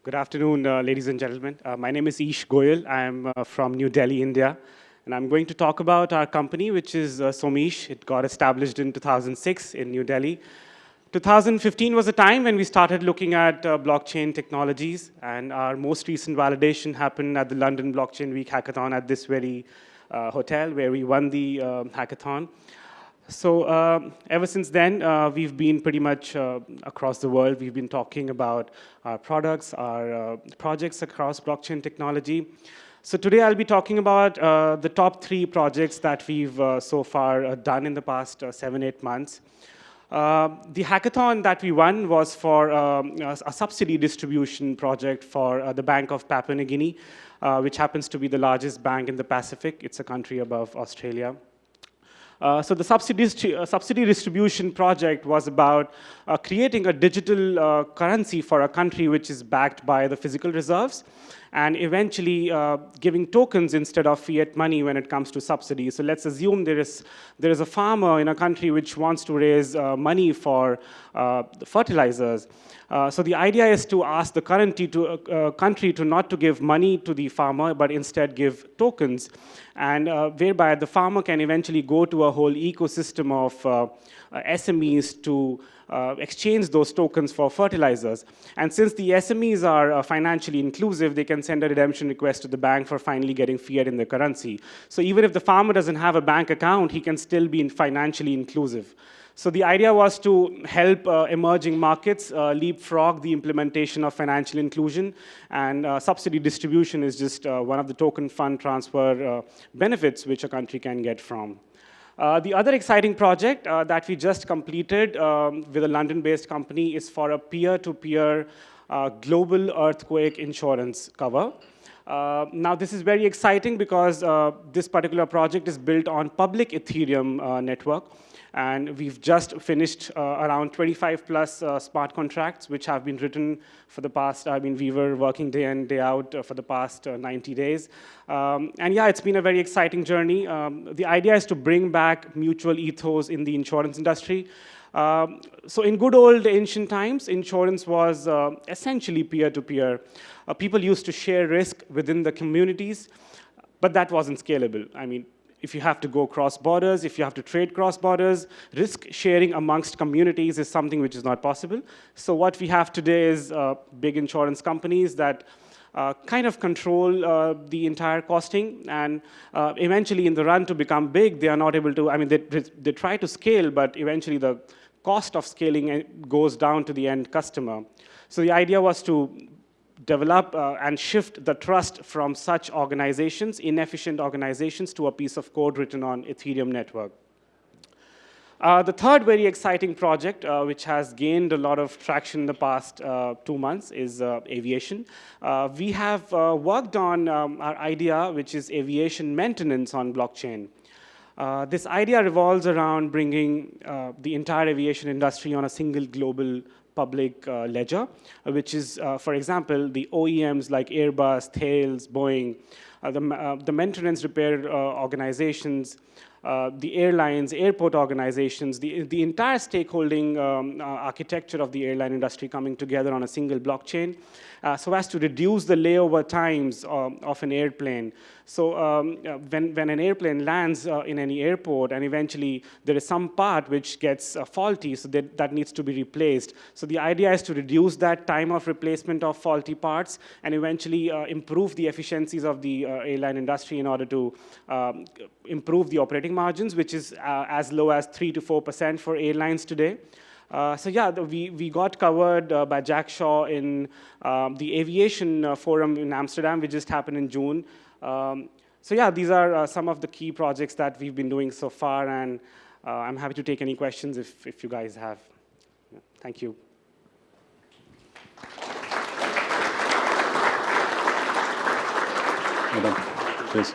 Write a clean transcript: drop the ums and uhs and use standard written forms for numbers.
Good afternoon, ladies and gentlemen. My name is Ish Goyal. I'm from New Delhi, India. And I'm going to talk about our company, which is Somish. It got established in 2006 in New Delhi. 2015 was a time when we started looking at blockchain technologies. And our most recent validation happened at the London Blockchain Week hackathon at this very hotel, where we won the hackathon. So ever since then, we've been pretty much across the world. We've been talking about our products, our projects across blockchain technology. So today I'll be talking about the top 3 projects that we've so far done in the past 7-8 months. The hackathon that we won was for a subsidy distribution project for the Bank of Papua New Guinea, which happens to be the largest bank in the Pacific. It's a country above Australia. So the subsidy distribution project was about creating a digital currency for a country which is backed by the physical reserves, and eventually giving tokens instead of fiat money when it comes to subsidies. So let's assume there is a farmer in a country which wants to raise money for fertilizers. So the idea is to ask the country to not to give money to the farmer, but instead give tokens, and whereby the farmer can eventually go to a whole ecosystem of SMEs to exchange those tokens for fertilizers. And since the SMEs are financially inclusive, they can send a redemption request to the bank for finally getting fiat in the currency. So even if the farmer doesn't have a bank account, he can still be financially inclusive. So the idea was to help emerging markets leapfrog the implementation of financial inclusion, and subsidy distribution is just one of the token fund transfer benefits which a country can get from. The other exciting project that we just completed with a London-based company is for a peer-to-peer global earthquake insurance cover. Now, this is very exciting because this particular project is built on public Ethereum network. And we've just finished around 25 plus smart contracts, which have been written for the past, we were working day in, day out for the past 90 days. And yeah, it's been a very exciting journey. The idea is to bring back mutual ethos in the insurance industry. So in good old ancient times, insurance was essentially peer-to-peer. People used to share risk within the communities, but that wasn't scalable. If you have to go cross borders, if you have to trade cross borders, risk sharing amongst communities is something which is not possible. So what we have today is big insurance companies that kind of control the entire costing, and eventually in the run to become big, they are not able to, they try to scale, but eventually the cost of scaling goes down to the end customer. So the idea was to develop and shift the trust from such organizations, inefficient organizations, to a piece of code written on Ethereum network. The third very exciting project, which has gained a lot of traction in the past 2 months, is aviation. We have worked on our idea, which is aviation maintenance on blockchain. This idea revolves around bringing the entire aviation industry on a single global public ledger, which is, for example, the OEMs like Airbus, Thales, Boeing, the maintenance repair organizations, the airlines, airport organizations, the entire stakeholding architecture of the airline industry coming together on a single blockchain, so as to reduce the layover times of an airplane. So when an airplane lands in any airport, and eventually there is some part which gets faulty, so that needs to be replaced. So the idea is to reduce that time of replacement of faulty parts and eventually improve the efficiencies of the airline industry in order to improve the operating margins, which is as low as 3 to 4% for airlines today. So yeah, we got covered by Jack Shaw in the aviation forum in Amsterdam, which just happened in June. So yeah, these are some of the key projects that we've been doing so far, and I'm happy to take any questions if you guys have. Thank you. Well done. Cheers.